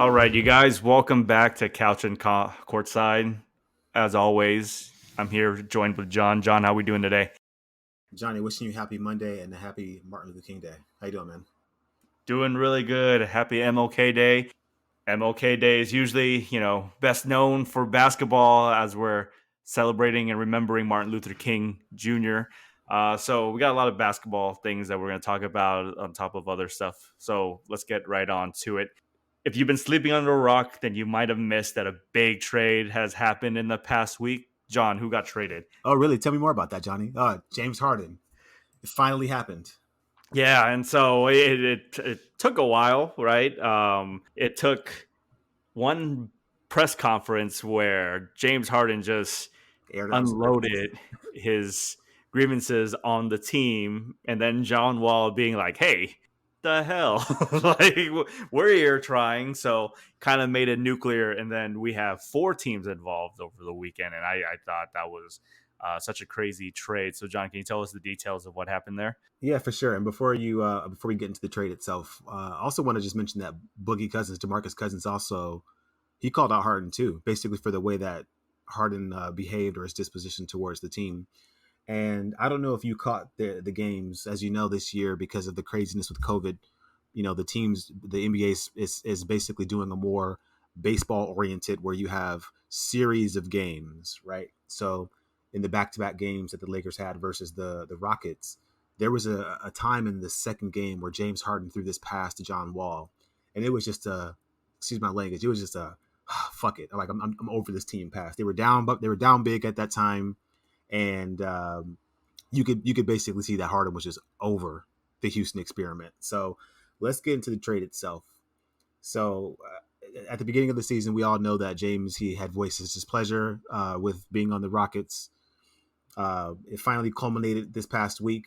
All right, you guys, welcome back to Couchin Courtside. As always, I'm here joined with John. John, how we doing today? Johnny, wishing you happy Monday and a happy Martin Luther King Day. How you doing, man? Doing really good. Happy MLK Day. MLK Day is usually, best known for basketball as we're celebrating and remembering Martin Luther King Jr. So we got a lot of basketball things that we're going to talk about on top of other stuff. So let's get right on to it. If you've been sleeping under a rock, then you might have missed that a big trade has happened in the past week. John, who got traded? Oh, really? Tell me more about that, Johnny. James Harden. It finally happened. Yeah, and so it took a while, right? It took one press conference where James Harden just Aired out his grievances. unloaded his grievances on the team, and then John Wall being like, "Hey, the hell, like we're here trying." So kind of made it nuclear, and then we have four teams involved over the weekend, and I thought that was such a crazy trade. So John, can you tell us the details of what happened there? Yeah, for sure. And before we get into the trade itself, I also want to just mention that Boogie Cousins, DeMarcus Cousins, also he called out Harden too, basically for the way that Harden behaved or his disposition towards the team. And I don't know if you caught the games, as you know, this year because of the craziness with COVID. You know, the NBA is basically doing a more baseball oriented, where you have series of games, right? So in the back to back games that the Lakers had versus the Rockets, there was a time in the second game where James Harden threw this pass to John Wall, and it was just a, excuse my language, it was just a fuck it, like I'm over this team pass. They were down, but they were down big at that time, and you could basically see that Harden was just over the Houston experiment. So let's get into the trade itself. So at the beginning of the season, we all know that James, he had voiced his displeasure with being on the Rockets. It finally culminated this past week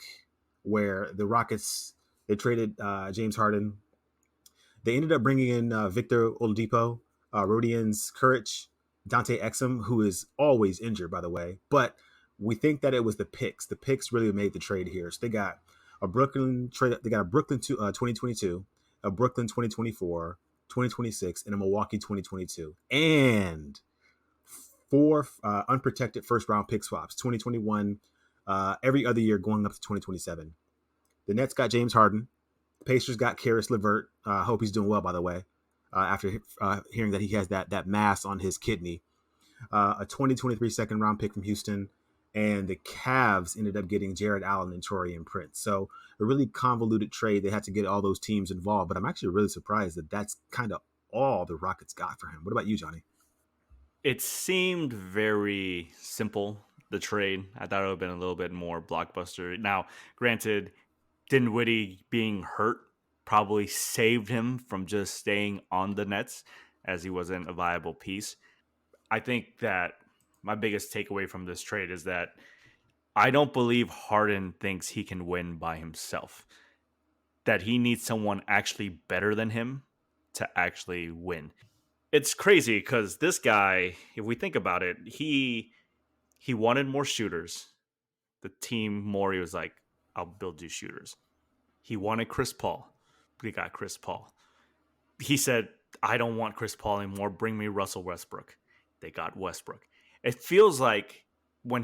where the Rockets, they traded James Harden. They ended up bringing in Victor Oladipo, Rodions Kuric, Dante Exum, who is always injured, by the way. But we think that it was the picks. The picks really made the trade here. So they got a Brooklyn trade. They got a Brooklyn 2022, a Brooklyn 2024, 2026, and a Milwaukee 2022, and four unprotected first round pick swaps, 2021, every other year going up to 2027. The Nets got James Harden. The Pacers got Karis LeVert. I hope he's doing well, by the way, after hearing that he has that mass on his kidney. A 2023 second round pick from Houston, and the Cavs ended up getting Jared Allen and Torian Prince. So a really convoluted trade. They had to get all those teams involved, but I'm actually really surprised that that's kind of all the Rockets got for him. What about you, Johnny? It seemed very simple, the trade. I thought it would have been a little bit more blockbuster. Now, granted, Dinwiddie being hurt probably saved him from just staying on the Nets as he wasn't a viable piece. I think that my biggest takeaway from this trade is that I don't believe Harden thinks he can win by himself. That he needs someone actually better than him to actually win. It's crazy because this guy, if we think about it, he wanted more shooters. The team more he was like, I'll build you shooters. He wanted Chris Paul. We got Chris Paul. He said, I don't want Chris Paul anymore. Bring me Russell Westbrook. They got Westbrook. It feels like when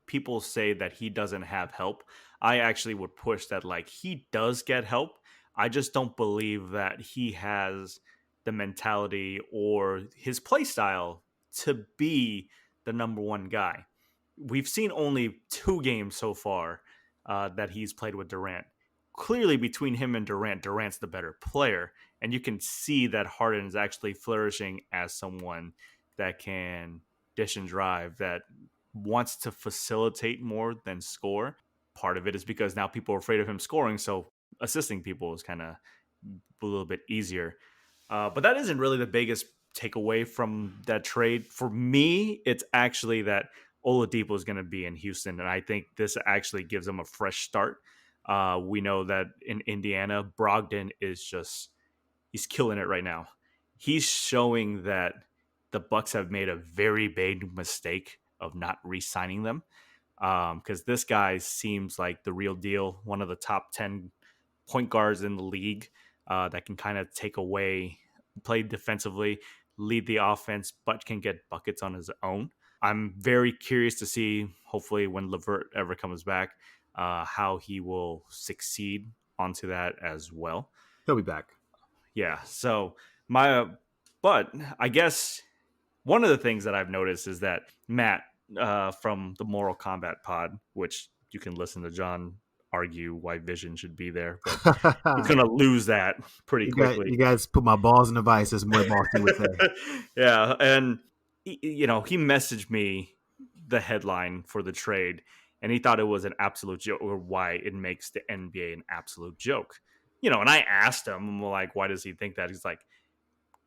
people say that he doesn't have help, I actually would push that like he does get help. I just don't believe that he has the mentality or his play style to be the number one guy. We've seen only two games so far that he's played with Durant. Clearly, between him and Durant, Durant's the better player, and you can see that Harden is actually flourishing as someone that can dish and drive, that wants to facilitate more than score. Part of it is because now people are afraid of him scoring, so assisting people is kind of a little bit easier. But that isn't really the biggest takeaway from that trade. For me, it's actually that Oladipo is going to be in Houston, and I think this actually gives them a fresh start. We know that in Indiana, Brogdon is just he's killing it right now. He's showing that the Bucks have made a very big mistake of not re-signing them because this guy seems like the real deal, one of the top 10 point guards in the league that can kind of take away play defensively, lead the offense, but can get buckets on his own. I'm very curious to see, hopefully, when Levert ever comes back, how he will succeed onto that as well. He'll be back. Yeah. So my, but I guess one of the things that I've noticed is that Matt from the Moral Combat Pod, which you can listen to John argue why Vision should be there, but he's gonna lose that pretty quickly. You guys put my balls in the vice, as Moy Boston would say. Yeah, and he messaged me the headline for the trade, and he thought it was an absolute joke, or why it makes the NBA an absolute joke. And I asked him, I'm like, why does he think that? He's like,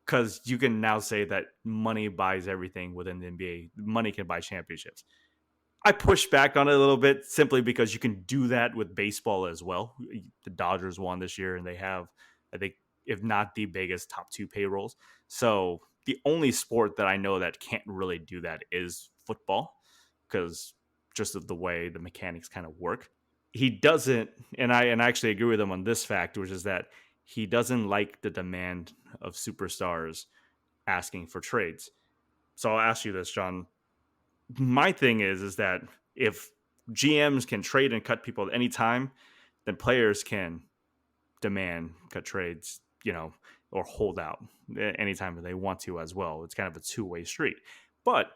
because you can now say that money buys everything within the NBA. Money can buy championships. I push back on it a little bit simply because you can do that with baseball as well. The Dodgers won this year, and they have, I think, if not the biggest, top 2 payrolls. So the only sport that I know that can't really do that is football, because just of the way the mechanics kind of work. He doesn't, and I actually agree with him on this fact, which is that he doesn't like the demand of superstars asking for trades. So I'll ask you this, John. My thing is that if GMs can trade and cut people at any time, then players can demand cut trades, or hold out anytime that they want to as well. It's kind of a two-way street. But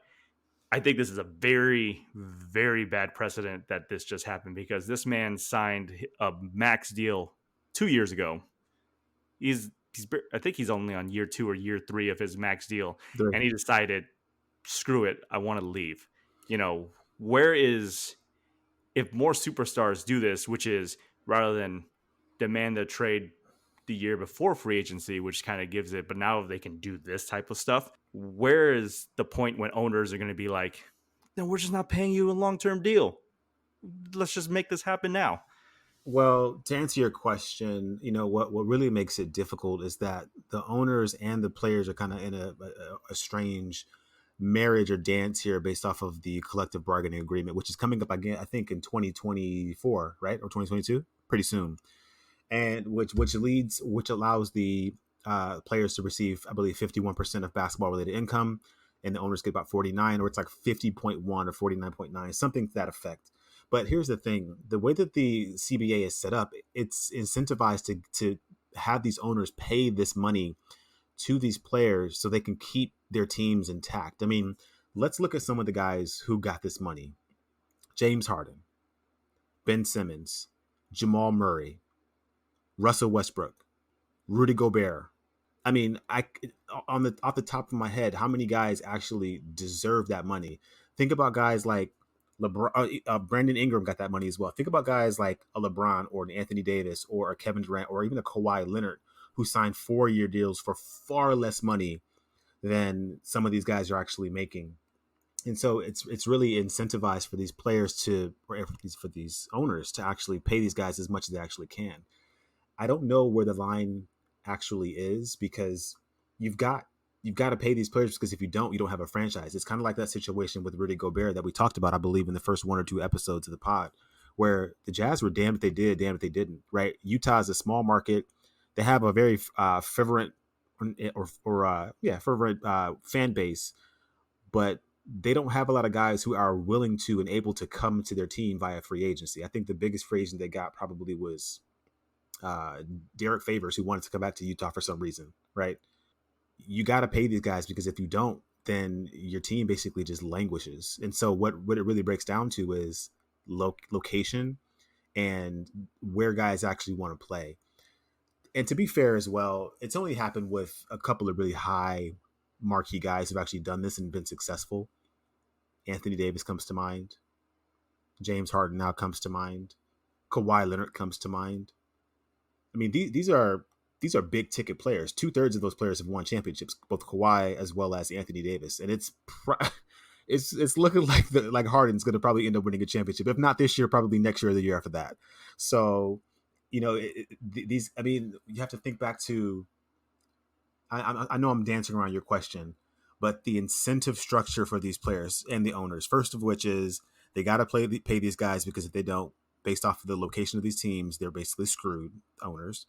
I think this is a very, very bad precedent that this just happened, because this man signed a max deal 2 years ago. I think he's only on year 2 or year 3 of his max deal, and he decided, screw it, I want to leave. Where is, if more superstars do this, which is rather than demand the trade the year before free agency, which kind of gives it, but now they can do this type of stuff, where is the point when owners are going to be like, then we're just not paying you a long-term deal. Let's just make this happen now. Well, to answer your question, what really makes it difficult is that the owners and the players are kind of in a strange marriage or dance here based off of the collective bargaining agreement, which is coming up again, I think, in 2024, right? Or 2022, pretty soon. And which allows the players to receive, I believe, 51% of basketball related income, and the owners get about 49, or it's like 50.1 or 49.9, something to that effect. But here's the thing: the way that the CBA is set up, it's incentivized to have these owners pay this money to these players so they can keep their teams intact. I mean, let's look at some of the guys who got this money: James Harden, Ben Simmons, Jamal Murray, Russell Westbrook, Rudy Gobert. I mean, off the top of my head, how many guys actually deserve that money? Think about guys like LeBron. Brandon Ingram got that money as well. Think about guys like a LeBron or an Anthony Davis or a Kevin Durant or even a Kawhi Leonard, who signed 4-year deals for far less money than some of these guys are actually making. And so it's really incentivized for these players for these owners to actually pay these guys as much as they actually can. I don't know where the line actually is, because you've got to pay these players, because if you don't have a franchise. It's kind of like that situation with Rudy Gobert that we talked about, I believe, in the first 1 or 2 episodes of the pod, where the Jazz were damned if they did, damned if they didn't, right? Utah is a small market. They have a very fervent fan base, but they don't have a lot of guys who are willing to and able to come to their team via free agency. I think the biggest free agent they got probably was Derek Favors, who wanted to come back to Utah for some reason, right? You got to pay these guys, because if you don't, then your team basically just languishes. And so what it really breaks down to is location and where guys actually want to play. And to be fair as well, it's only happened with a couple of really high marquee guys who've actually done this and been successful. Anthony Davis comes to mind. James Harden now comes to mind. Kawhi Leonard comes to mind. I mean, these are big ticket players. 2/3 of those players have won championships, both Kawhi as well as Anthony Davis, and it's looking like Harden's going to probably end up winning a championship, if not this year, probably next year or the year after that. So, these. I mean, you have to think back to. I know I'm dancing around your question, but the incentive structure for these players and the owners, first of which is they got to pay these guys, because if they don't, based off of the location of these teams, they're basically screwed, owners,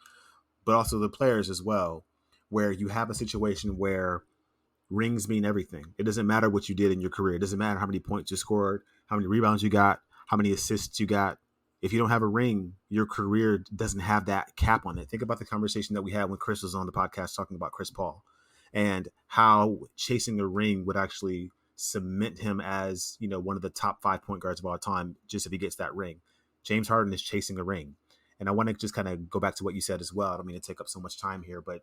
but also the players as well. where you have a situation where rings mean everything. It doesn't matter what you did in your career. It doesn't matter how many points you scored, how many rebounds you got, how many assists you got. If you don't have a ring, your career doesn't have that cap on it. Think about the conversation that we had when Chris was on the podcast talking about Chris Paul and how chasing a ring would actually cement him as, one of the top 5 point guards of all time, just if he gets that ring. James Harden is chasing a ring. And I want to just kind of go back to what you said as well. I don't mean to take up so much time here, but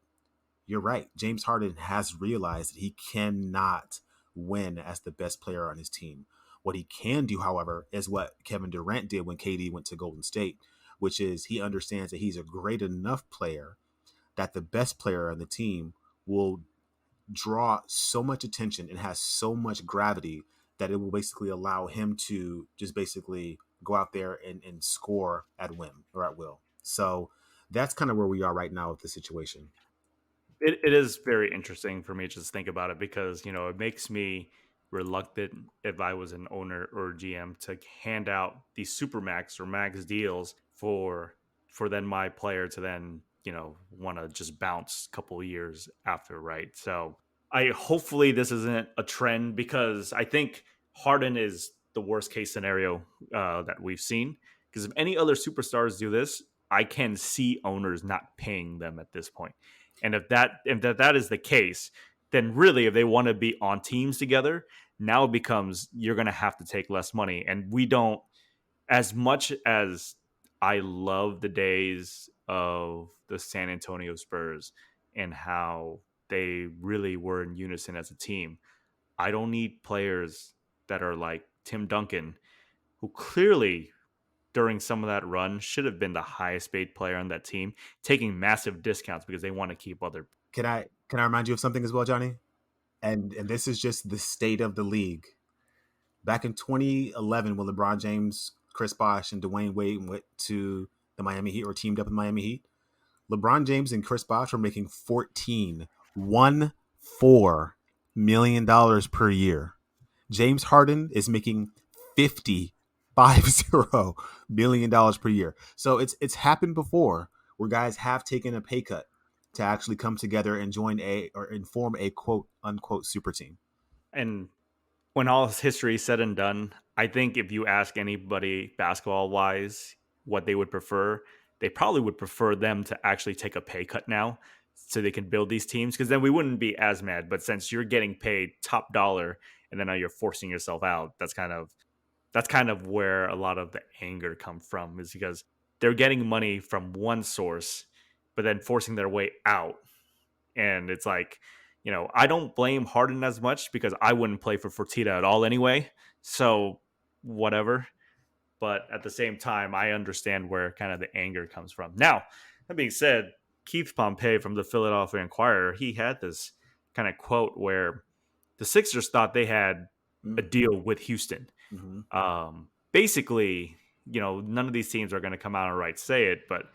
you're right. James Harden has realized that he cannot win as the best player on his team. What he can do, however, is what Kevin Durant did when KD went to Golden State, which is he understands that he's a great enough player that the best player on the team will draw so much attention and has so much gravity that it will basically allow him to just basically go out there and score at whim or at will. So that's kind of where we are right now with the situation. It is very interesting for me to just think about it because it makes me reluctant if I was an owner or GM to hand out these super max or max deals for then my player to then want to just bounce a couple of years after, right? So I hopefully this isn't a trend because I think Harden is the worst case scenario that we've seen. Because if any other superstars do this, I can see owners not paying them at this point. And if that is the case, then really, if they want to be on teams together, now it becomes you're going to have to take less money. And we don't, as much as I love the days of the San Antonio Spurs and how they really were in unison as a team, I don't need players that are like Tim Duncan, who clearly during some of that run should have been the highest paid player on that team, taking massive discounts because they want to keep other. Can I remind you of something as well, Johnny? And this is just the state of the league. Back in 2011, when LeBron James, Chris Bosh, and Dwayne Wade went to the Miami Heat or teamed up in Miami Heat, LeBron James and Chris Bosh were making 14 $4 million per year. James Harden is making 50 $50 million per year. So it's happened before where guys have taken a pay cut to actually come together and join and form a quote unquote super team. And when all history is said and done, I think if you ask anybody basketball wise what they would prefer, they probably would prefer them to actually take a pay cut now so they can build these teams because then we wouldn't be as mad. But since you're getting paid top dollar and then now you're forcing yourself out, that's kind of where a lot of the anger comes from is because they're getting money from one source, but then forcing their way out. And it's like, I don't blame Harden as much because I wouldn't play for Fertitta at all anyway. So whatever. But at the same time, I understand where kind of the anger comes from. Now, that being said, Keith Pompey from the Philadelphia Inquirer, he had this kind of quote where the Sixers thought they had a deal with Houston. Mm-hmm. Basically, none of these teams are going to come out and say it, but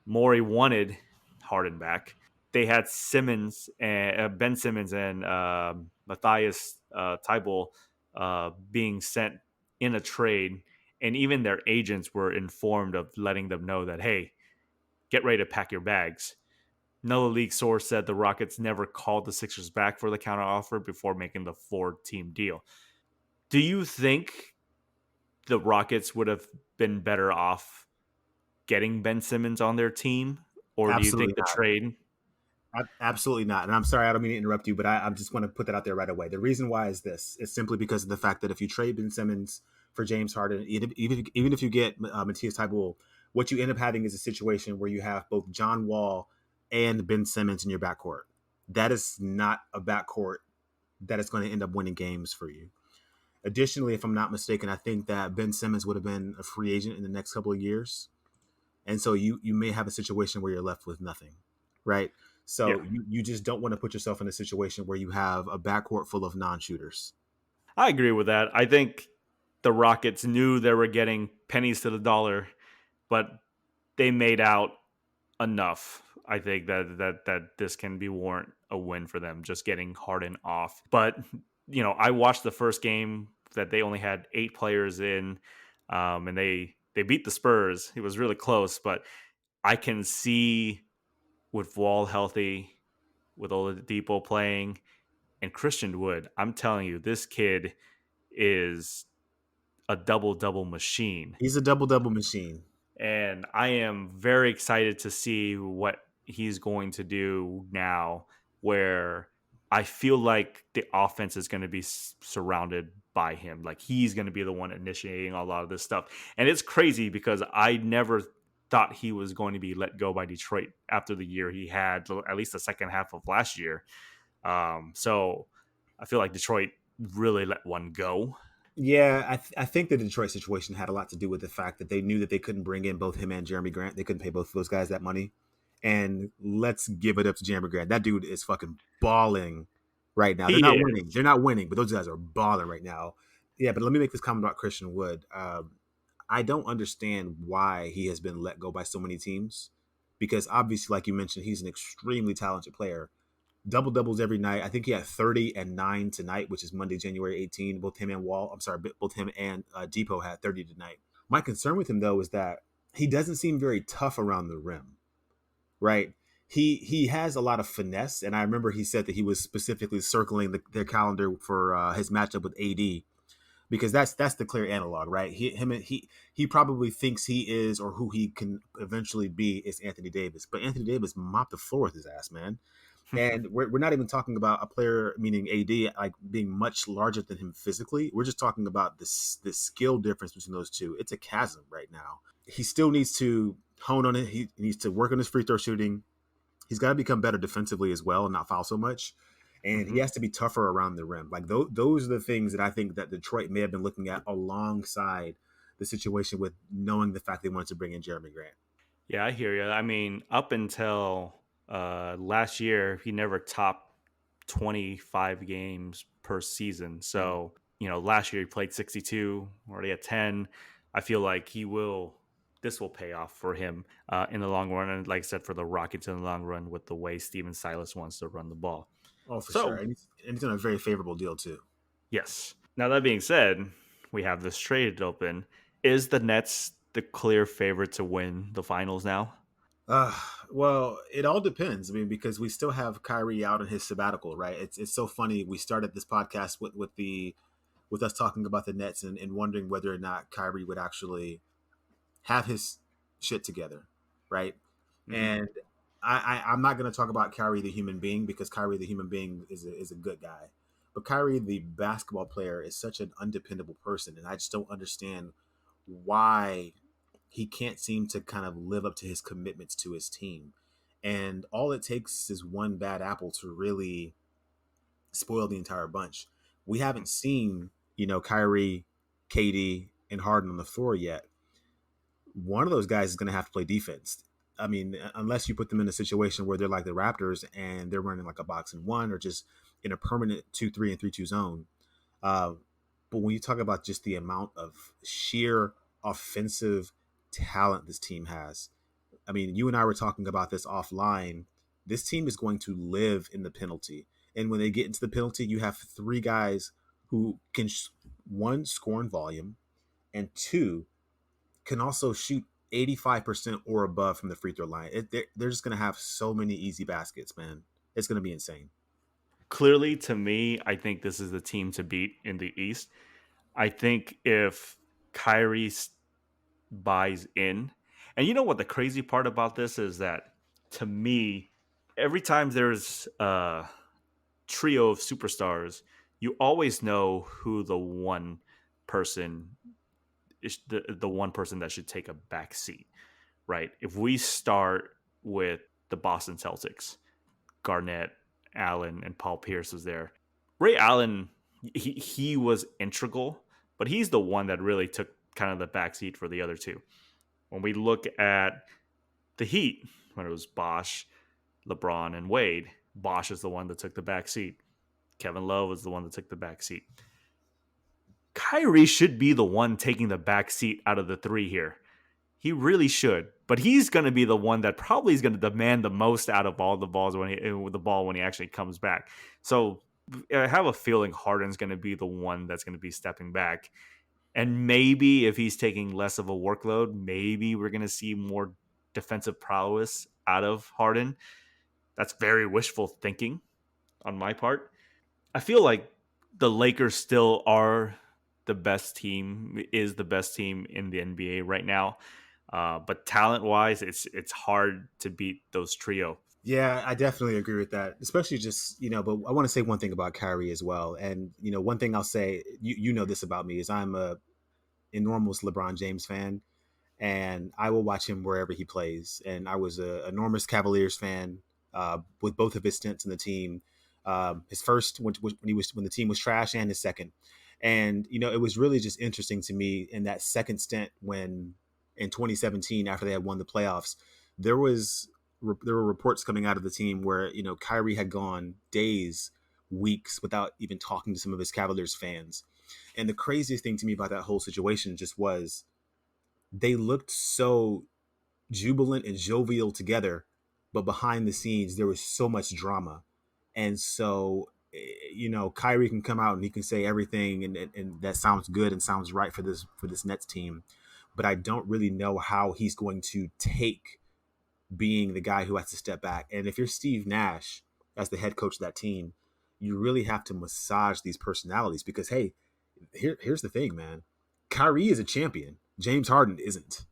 Morey wanted Harden back. They had Simmons and Ben Simmons and Matthias Tybal being sent in a trade, and even their agents were informed of letting them know that, hey, get ready to pack your bags. Another league source said the Rockets never called the Sixers back for the counteroffer before making the 4-team deal. Do you think the Rockets would have been better off getting Ben Simmons on their team, or do you Absolutely think the not. trade? Absolutely not. And I'm sorry, I don't mean to interrupt you, but I just want to put that out there right away. The reason why is this: it's simply because of the fact that if you trade Ben Simmons for James Harden, even if you get Matthias Thybulle, what you end up having is a situation where you have both John Wall and Ben Simmons in your backcourt. That is not a backcourt that is going to end up winning games for you. Additionally, if I'm not mistaken, I think that Ben Simmons would have been a free agent in the next couple of years. And so you may have a situation where you're left with nothing, right? Yeah, So you just don't want to put yourself in a situation where you have a backcourt full of non-shooters. I agree with that. I think the Rockets knew they were getting pennies to the dollar, but they made out enough. I think that this can be warrant a win for them, just getting Harden off. But I watched the first game that they only had 8 players in, and they beat the Spurs. It was really close, but I can see with Wall healthy with Oladipo playing, and Christian Wood. I'm telling you, this kid is a double double machine. He's a double double machine. And I am very excited to see what he's going to do now, where I feel like the offense is going to be surrounded by him. Like he's going to be the one initiating a lot of this stuff. And it's crazy because I never thought he was going to be let go by Detroit after the year he had, at least the second half of last year. So I feel like Detroit really let one go. Yeah, I think the Detroit situation had a lot to do with the fact that they knew that they couldn't bring in both him and Jeremy Grant. They couldn't pay both of those guys that money. And let's give it up to Jeremy Grant. That dude is fucking balling right now. They're He not winning. is. They're not winning, but those guys are balling right now. Yeah, but let me make this comment about Christian Wood. I don't understand why he has been let go by so many teams because obviously, like you mentioned, he's an extremely talented player. Double doubles every night. I think he had 30 and 9 tonight, which is Monday, January 18. Both him and both him and Depot had 30 tonight. My concern with him though is that he doesn't seem very tough around the rim, right? He has a lot of finesse, and I remember he said that he was specifically circling their calendar for his matchup with AD because that's the clear analog, right? He probably thinks he is or who he can eventually be is Anthony Davis, but Anthony Davis mopped the floor with his ass, man. And we're not even talking about a player, meaning AD, like being much larger than him physically. We're just talking about this skill difference between those two. It's a chasm right now. He still needs to hone on it. He needs to work on his free throw shooting. He's got to become better defensively as well and not foul so much. And he Mhm. has to be tougher around the rim. Like those are the things that I think that Detroit may have been looking at alongside the situation with knowing the fact they wanted to bring in Jeremy Grant. Yeah, I hear you. I mean, up until last year, he never topped 25 games per season. Mm. So, last year he played 62, already at 10. I feel like this will pay off for him in the long run. And like I said, for the Rockets in the long run with the way Steven Silas wants to run the ball. Oh, for sure. So, And he's on a very favorable deal too. yes. Now, that being said, we have this trade open. Is the Nets the clear favorite to win the finals now? Uh, well, it all depends. I mean, because we still have Kyrie out on his sabbatical, right? It's so funny. We started this podcast with us talking about the Nets and wondering whether or not Kyrie would actually have his shit together, right? Hmm. And I'm not going to talk about Kyrie the human being because Kyrie the human being is a good guy, but Kyrie the basketball player is such an undependable person, and I just don't understand why he can't seem to kind of live up to his commitments to his team. And all it takes is one bad apple to really spoil the entire bunch. We haven't seen, Kyrie, KD, and Harden on the floor yet. One of those guys is going to have to play defense. I mean, unless you put them in a situation where they're like the Raptors and they're running like a box and one or just in a permanent 2-3 and 3-2 zone. Uh, but when you talk about just the amount of sheer offensive talent this team has, I mean, you and I were talking about this offline. This team is going to live in the penalty. And when they get into the penalty, you have three guys who can, one, score in volume, and two, can also shoot 85% or above from the free throw line. They're just going to have so many easy baskets, man. It's going to be insane. Clearly, to me, I think this is the team to beat in the East. I think if Kyrie buys in, and you know what the crazy part about this is that to me, every time there's a trio of superstars, you always know who person is the one person that should take a back seat, right? If we start with the Boston Celtics, Garnett, Allen, and Paul Pierce was there. Ray Allen, he was integral, but he's the one that really took kind of the backseat for the other two. When we look at the Heat, when it was Bosh, LeBron, and Wade, Bosh is the one that took the backseat. Kevin Love was the one that took the backseat. Kyrie should be the one taking the backseat out of the three here. He really should, but he's going to be the one that probably is going to demand the most out of all the balls when he actually comes back. So I have a feeling Harden's going to be the one that's going to be stepping back, and maybe if he's taking less of a workload, maybe we're going to see more defensive prowess out of Harden. That's very wishful thinking on my part. I feel like the Lakers still are is the best team in the NBA right now. But talent wise, it's hard to beat those trio. Yeah, I definitely agree with that. Especially just, but I want to say one thing about Kyrie as well. And, one thing I'll say, you know this about me, is I'm a enormous LeBron James fan, and I will watch him wherever he plays. And I was a enormous Cavaliers fan with both of his stints in the team. His first when the team was trash, and his second. And it was really just interesting to me in that second stint when in 2017 after they had won the playoffs, there was there were reports coming out of the team where Kyrie had gone days, weeks without even talking to some of his Cavaliers fans. And the craziest thing to me about that whole situation just was they looked so jubilant and jovial together, but behind the scenes there was so much drama. And so, Kyrie can come out and he can say everything, and that sounds good and sounds right for this Nets team, but I don't really know how he's going to take being the guy who has to step back. And if you're Steve Nash as the head coach of that team, you really have to massage these personalities because, hey, here's the thing, man. Kyrie is a champion. James Harden isn't,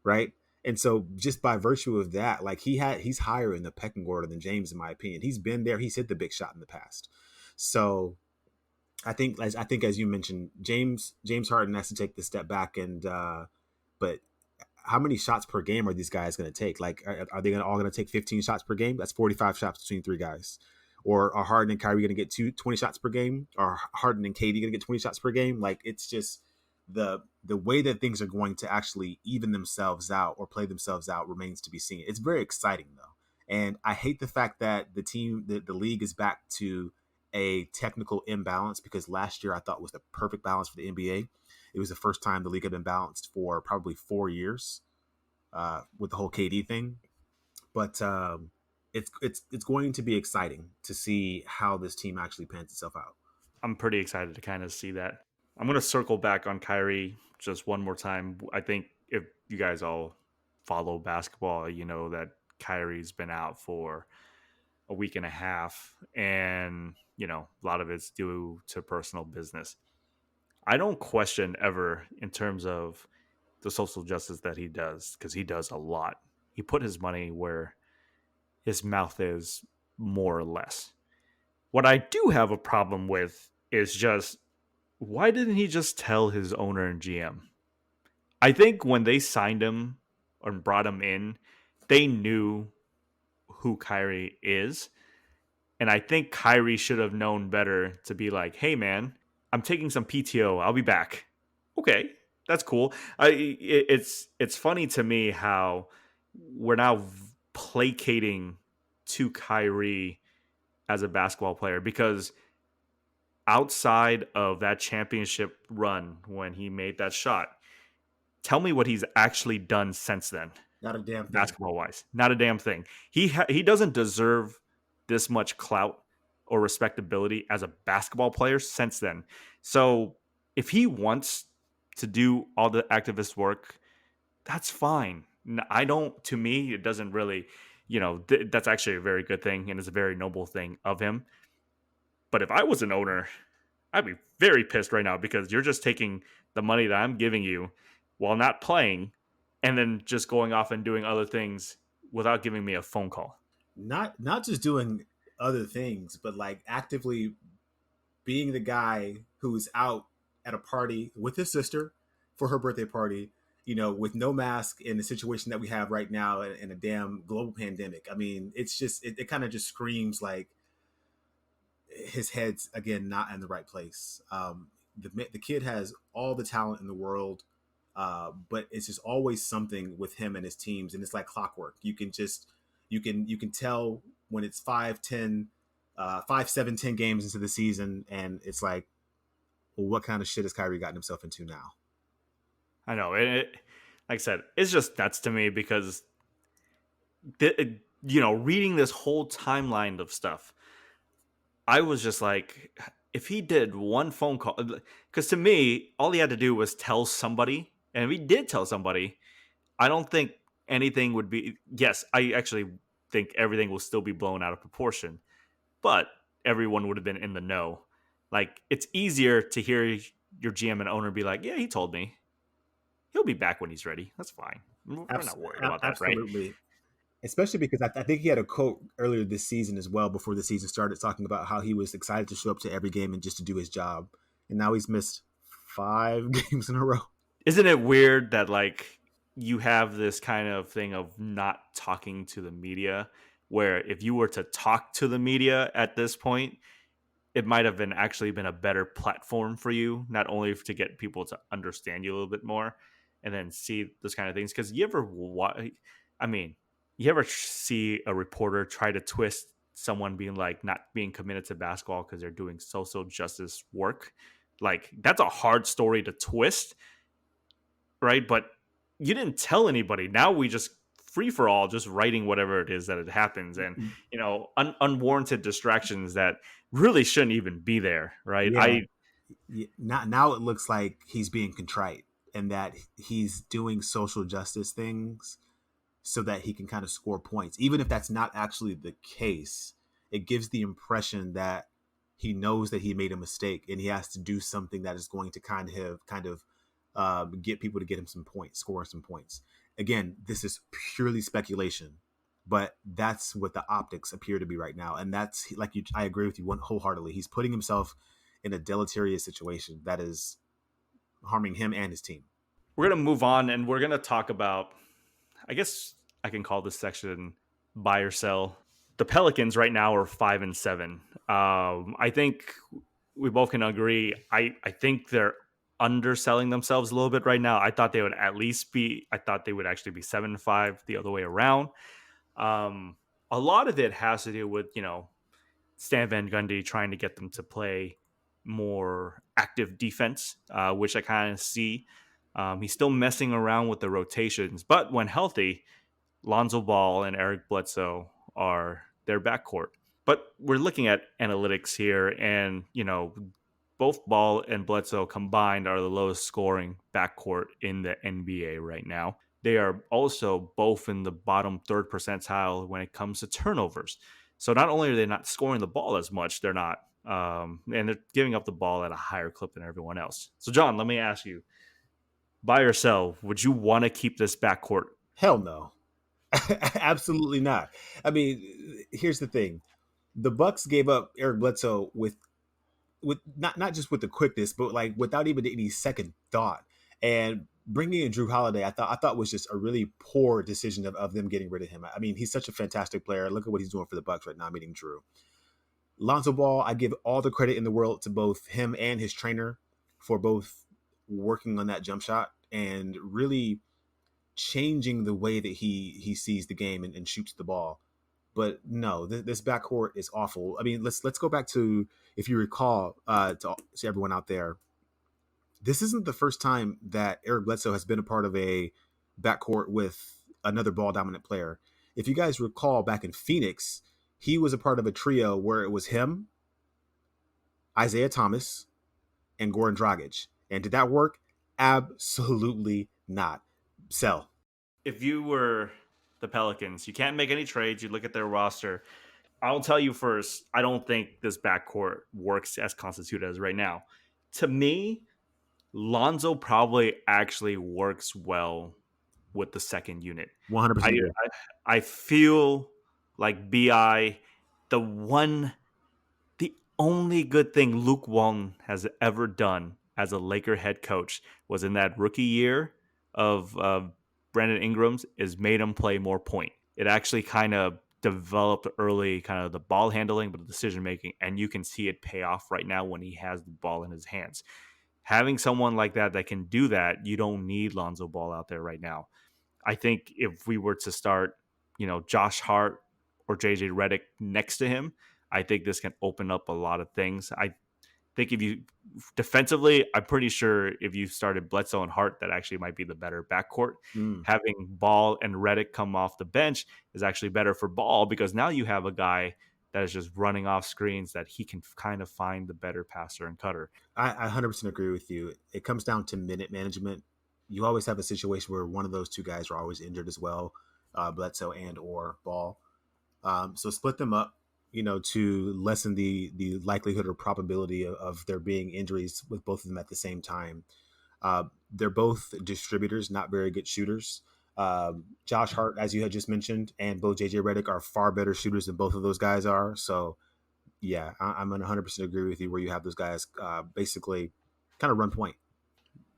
right? And so just by virtue of that, like he's higher in the pecking order than James, in my opinion. He's been there. He's hit the big shot in the past. So I think as you mentioned, James Harden has to take the step back, and but how many shots per game are these guys going to take? Like, are they all going to take 15 shots per game? That's 45 shots between three guys. Or are Harden and Kyrie going to get 20 shots per game? Or Harden and KD going to get 20 shots per game? Like, it's just the way that things are going to actually even themselves out or play themselves out remains to be seen. It's very exciting, though. And I hate the fact that the league is back to a technical imbalance, because last year I thought was the perfect balance for the NBA. It was the first time the league had been balanced for probably 4 years with the whole KD thing. But it's going to be exciting to see how this team actually pans itself out. I'm pretty excited to kind of see that. I'm going to circle back on Kyrie just one more time. I think if you guys all follow basketball, you know that Kyrie's been out for a week and a half, and a lot of it's due to personal business. I don't question ever in terms of the social justice that he does, because he does a lot. He put his money where his mouth is, more or less. What I do have a problem with is just, why didn't he just tell his owner and GM? I think when they signed him or brought him in, they knew who Kyrie is. And I think Kyrie should have known better to be like, hey, man, I'm taking some PTO. I'll be back. Okay, that's cool. It's funny to me how we're now placating to Kyrie as a basketball player, because outside of that championship run when he made that shot, tell me what he's actually done since then, Not a damn thing. basketball wise. Not a damn thing. He doesn't deserve this much clout or respectability as a basketball player since then. So if he wants to do all the activist work, that's fine. I don't. To me, it doesn't really. That's actually a very good thing, and it's a very noble thing of him. But if I was an owner, I'd be very pissed right now, because you're just taking the money that I'm giving you while not playing, and then just going off and doing other things without giving me a phone call. Not just doing other things, but like actively being the guy who's out at a party with his sister for her birthday party, with no mask, in the situation that we have right now in a damn global pandemic. I mean, it's just, it kind of just screams like his head's, again, not in the right place. The kid has all the talent in the world, but it's just always something with him and his teams. And it's like clockwork. You can tell when it's 5, 7, 10 games into the season, and it's like, well, what kind of shit has Kyrie gotten himself into now? I know like I said, it's just nuts to me, because reading this whole timeline of stuff, I was just like, if he did one phone call, because to me, all he had to do was tell somebody, and if he did tell somebody, I don't think anything would be. Yes, I actually think everything will still be blown out of proportion, but everyone would have been in the know. Like, it's easier to hear your GM and owner be like, yeah, he told me he'll be back when he's ready. That's fine. We're not worried about that, right? Absolutely. Especially because I think he had a quote earlier this season as well, before the season started, talking about how he was excited to show up to every game and just to do his job. And now he's missed 5 games in a row. Isn't it weird that like you have this kind of thing of not talking to the media, where if you were to talk to the media at this point, it might have been a better platform for you, not only to get people to understand you a little bit more and then see those kind of things. Because I mean, you ever see a reporter try to twist someone being like not being committed to basketball because they're doing social justice work? Like, that's a hard story to twist, right? But you didn't tell anybody. Now we just free for all, just writing whatever it is that it happens, and unwarranted distractions that really shouldn't even be there, right? Yeah. Now it looks like he's being contrite, and that he's doing social justice things so that he can kind of score points. Even if that's not actually the case, it gives the impression that he knows that he made a mistake and he has to do something that is going to kind of get people to get him some points, score some points. Again, this is purely speculation, but that's what the optics appear to be right now. And that's like I agree with you wholeheartedly. He's putting himself in a deleterious situation that is harming him and his team. We're gonna move on, and we're gonna talk about, I guess I can call this section buy or sell. The Pelicans right now are 5-7. I think we both can agree. I think they're underselling themselves a little bit right now. I thought they would actually be 7-5 the other way around. A lot of it has to do with, Stan Van Gundy trying to get them to play more active defense, which I kind of see. He's still messing around with the rotations, but when healthy, Lonzo Ball and Eric Bledsoe are their backcourt. But we're looking at analytics here, and both Ball and Bledsoe combined are the lowest scoring backcourt in the NBA right now. They are also both in the bottom third percentile when it comes to turnovers. So not only are they not scoring the ball as much, they're not, and they're giving up the ball at a higher clip than everyone else. So John, let me ask you: buy or sell? Would you want to keep this backcourt? Hell no. Absolutely not. I mean, here's the thing. The Bucks gave up Eric Bledsoe with not just with the quickness, but like without even any second thought. And bringing in Drew Holiday, I thought was just a really poor decision of them getting rid of him. I mean, he's such a fantastic player. Look at what he's doing for the Bucks right now, meeting Drew. Lonzo Ball, I give all the credit in the world to both him and his trainer for both working on that jump shot and really changing the way that he sees the game and shoots the ball. But no, this backcourt is awful. I mean, let's go back to, if you recall, to everyone out there, this isn't the first time that Eric Bledsoe has been a part of a backcourt with another ball dominant player. If you guys recall, back in Phoenix, he was a part of a trio where it was him, Isaiah Thomas, and Goran Dragic. And did that work? Absolutely not. Sell. If you were the Pelicans, you can't make any trades. You look at their roster. I'll tell you first, I don't think this backcourt works as constituted as right now. To me, Lonzo probably actually works well with the second unit. 100%. I feel like BI, the only good thing Luke Walton has ever done as a Laker head coach was in that rookie year of Brandon Ingram's, is made him play more point. It actually kind of developed early, kind of the ball handling, but the decision making, and you can see it pay off right now when he has the ball in his hands. Having someone like that can do that, you don't need Lonzo Ball out there right now. I think if we were to start, Josh Hart or JJ Redick next to him, I think this can open up a lot of things. I think if you defensively, I'm pretty sure if you started Bledsoe and Hart, that actually might be the better backcourt. Having Ball and Redick come off the bench is actually better for Ball, because now you have a guy that is just running off screens that he can kind of find the better passer and cutter. I 100% agree with you. It comes down to minute management. You always have a situation where one of those two guys are always injured as well, Bledsoe and or Ball. So split them up, to lessen the likelihood or probability of there being injuries with both of them at the same time. They're both distributors, not very good shooters. Josh Hart, as you had just mentioned, and both JJ Redick are far better shooters than both of those guys are. So yeah, I'm gonna 100% agree with you where you have those guys basically kind of run point.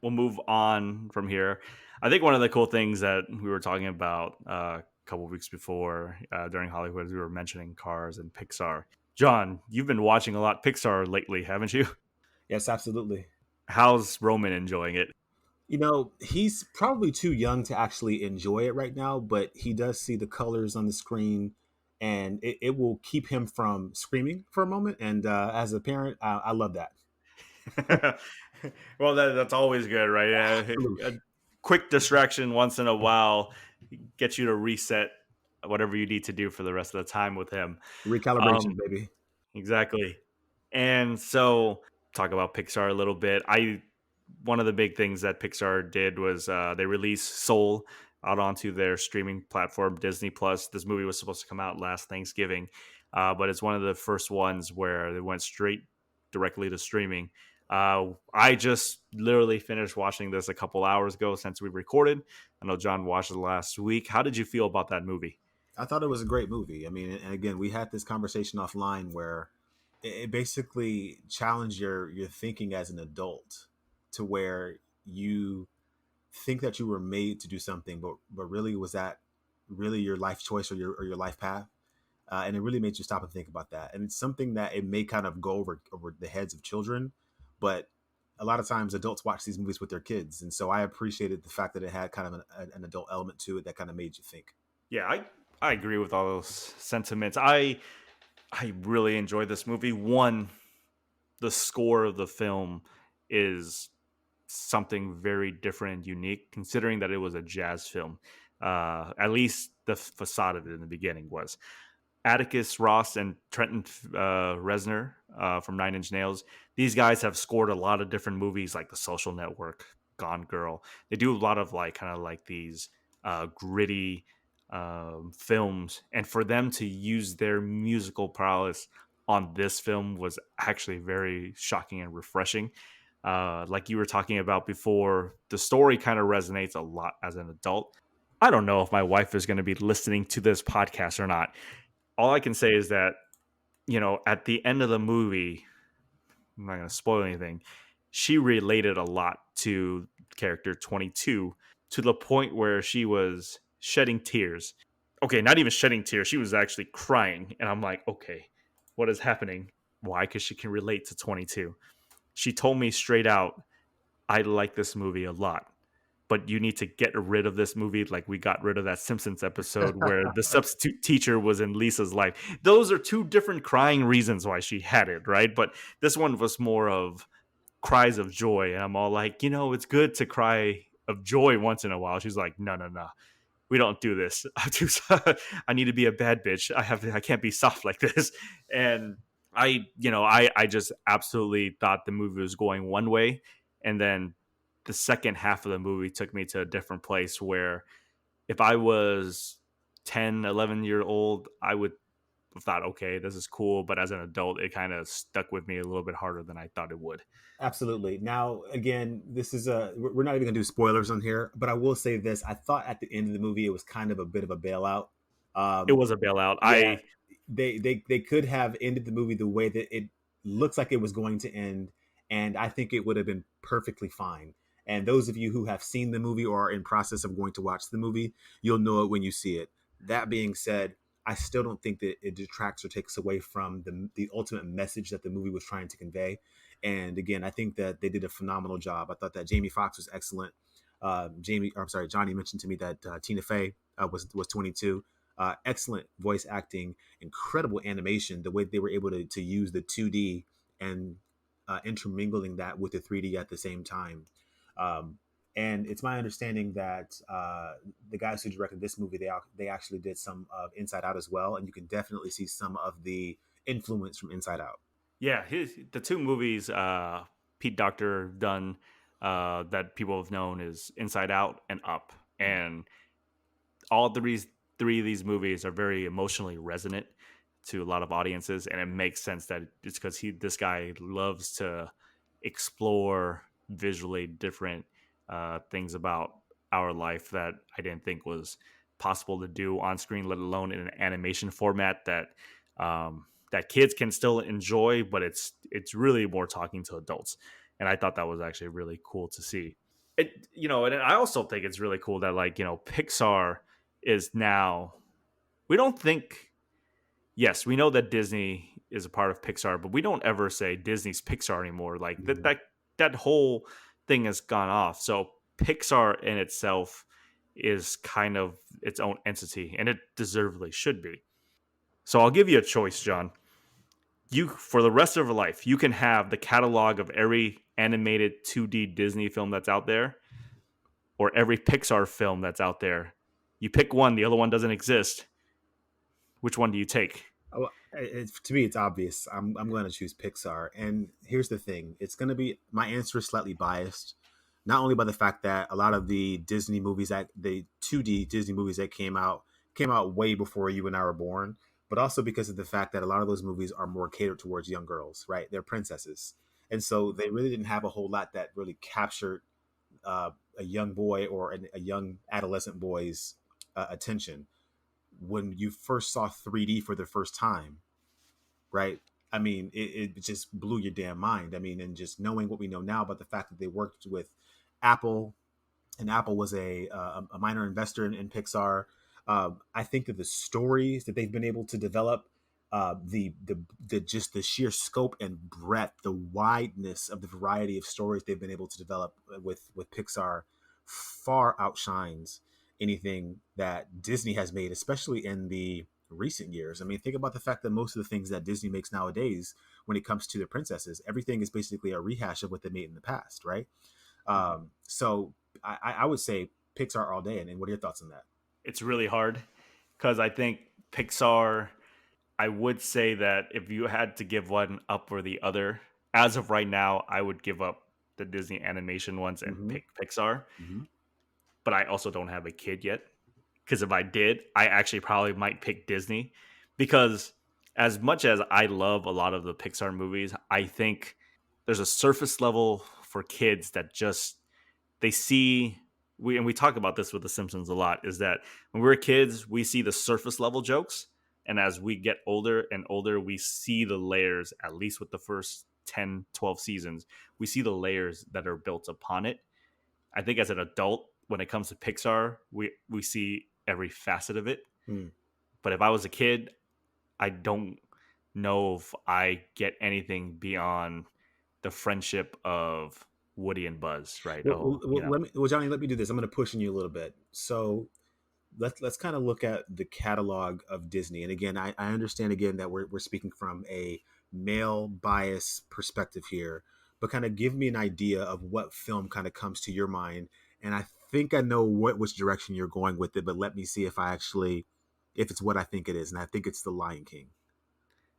We'll move on from here. I think one of the cool things that we were talking about a couple weeks before during Hollywood, we were mentioning Cars and Pixar. John, you've been watching a lot Pixar lately, haven't you? Yes, absolutely. How's Roman enjoying it? He's probably too young to actually enjoy it right now, but he does see the colors on the screen, and it will keep him from screaming for a moment. And as a parent, I love that. Well, that's always good, right? A Absolutely. quick distraction once in a while gets you to reset whatever you need to do for the rest of the time with him. Recalibration, Um, baby. exactly. And so, talk about Pixar a little bit. I One of the big things that Pixar did was they released Soul out onto their streaming platform, Disney Plus. This movie was supposed to come out last Thanksgiving, but it's one of the first ones where they went straight directly to streaming. I just literally finished watching this a couple hours ago since we recorded. I know John watched it last week. How did you feel about that movie? I thought it was a great movie. I mean, and again, we had this conversation offline where it basically challenged your thinking as an adult to where you think that you were made to do something, but really was that really your life choice or your life path? And it really made you stop and think about that. And it's something that it may kind of go over the heads of children, but a lot of times adults watch these movies with their kids, and so I appreciated the fact that it had kind of an adult element to it that kind of made you think. Yeah, I agree with all those sentiments. I really enjoyed this movie. One, the score of the film is something very different and unique, considering that it was a jazz film. At least the facade of it in the beginning was. Atticus Ross and Trenton Reznor from Nine Inch Nails. These guys have scored a lot of different movies like The Social Network, Gone Girl. They do a lot of like kind of like these gritty films, and for them to use their musical prowess on this film was actually very shocking and refreshing. Like you were talking about before, the story kind of resonates a lot as an adult. I don't know if my wife is going to be listening to this podcast or not. All I can say is that, at the end of the movie, I'm not going to spoil anything. She related a lot to character 22 to the point where she was shedding tears. Okay, not even shedding tears. She was actually crying. And I'm like, okay, what is happening? Why? Because she can relate to 22. She told me straight out, I like this movie a lot, but you need to get rid of this movie like we got rid of that Simpsons episode where the substitute teacher was in Lisa's life. Those are two different crying reasons why she had it, right? But this one was more of cries of joy. And I'm all like, it's good to cry of joy once in a while. She's like, no, no, no. We don't do this. I need to be a bad bitch. I can't be soft like this. And I just absolutely thought the movie was going one way. And then the second half of the movie took me to a different place where if I was 10, 11-year old, I would have thought, okay, this is cool. But as an adult, it kind of stuck with me a little bit harder than I thought it would. Absolutely. Now, again, this is we're not even gonna do spoilers on here, but I will say this: I thought at the end of the movie it was kind of a bit of a bailout. It Um, was a bailout. yeah, they could have ended the movie the way that it looks like it was going to end, and I think it would have been perfectly fine. And those of you who have seen the movie or are in process of going to watch the movie, you'll know it when you see it. That being said, I still don't think that it detracts or takes away from the ultimate message that the movie was trying to convey. And again, I think that they did a phenomenal job. I thought that Jamie Foxx was excellent. I'm sorry, Johnny mentioned to me that Tina Fey was 22. Excellent voice acting, incredible animation. The way they were able to use the 2D and intermingling that with the 3D at the same time. Um, and it's my understanding that the guys who directed this movie, they actually did some of Inside Out as well, and you can definitely see some of the influence from Inside Out. Yeah, the two movies Pete Docter done that people have known is Inside Out and Up, and all three of these movies are very emotionally resonant to a lot of audiences, and it makes sense that it's because this guy loves to explore visually different things about our life that I didn't think was possible to do on screen, let alone in an animation format that kids can still enjoy, but it's really more talking to adults. And I thought that was actually really cool to see. And I also think it's really cool that Pixar is now, we don't think, yes, we know that Disney is a part of Pixar, but we don't ever say Disney's Pixar anymore. Like that Mhm. that whole thing has gone off. So Pixar in itself is kind of its own entity, and it deservedly should be. So I'll give you a choice, John. You, for the rest of your life, you can have the catalog of every animated 2D Disney film that's out there, or every Pixar film that's out there. You pick one, the other one doesn't exist. Which one do you take? Oh, to me, it's obvious. I'm going to choose Pixar, and here's the thing: it's going to be my answer is slightly biased, not only by the fact that a lot of the Disney movies that the 2D Disney movies that came out way before you and I were born, but also because of the fact that a lot of those movies are more catered towards young girls, right? They're princesses, and so they really didn't have a whole lot that really captured a young boy or a young adolescent boy's attention when you first saw 3D for the first time, right? I mean, it just blew your damn mind. I mean, and just knowing what we know now about the fact that they worked with Apple, and Apple was a minor investor in Pixar. I think that the stories that they've been able to develop, the just the sheer scope and breadth, the wideness of the variety of stories they've been able to develop with Pixar, far outshines anything that Disney has made, especially in the recent years. I mean, think about the fact that most of the things that Disney makes nowadays, when it comes to the princesses, everything is basically a rehash of what they made in the past, right? Mhm. So I would say Pixar all day. And what are your thoughts on that? It's really hard because I think Pixar, I would say that if you had to give one up or the other, as of right now, I would give up the Disney animation ones and Mm-hmm. pick Pixar. Mm-hmm. But I also don't have a kid yet. Because if I did, I actually probably might pick Disney. Because as much as I love a lot of the Pixar movies, I think there's a surface level for kids that just they see we talk about this with the Simpsons a lot, is that when we're kids we see the surface level jokes, and as we get older and older we see the layers, at least with the first 10, 12 seasons, we see the layers that are built upon it. I think as an adult, when it comes to Pixar, we see every facet of it. Mm. But if I was a kid, I don't know if I get anything beyond the friendship of Woody and Buzz, right? Well, Johnny, let me do this. I'm going to push on you a little bit. So let's kind of look at the catalog of Disney. And again, I understand again that we're speaking from a male bias perspective here, but kind of give me an idea of what film kind of comes to your mind. And I think I know which direction you're going with it, but let me see if it's what I think it is. And I think it's The Lion King.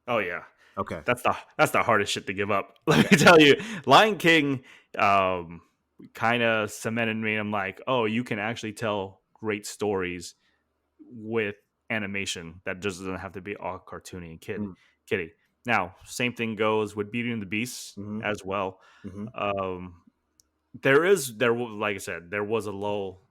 Oh yeah, Okay. that's the hardest shit to give up. Okay. Let me tell you, Lion King, um, kind of cemented me. I'm like, oh, you can actually tell great stories with animation that just doesn't have to be all cartoony and kitty. Now, same thing goes with Beauty and the Beast Mm-hmm. as well. Mm-hmm. Um, like I said, there was a lull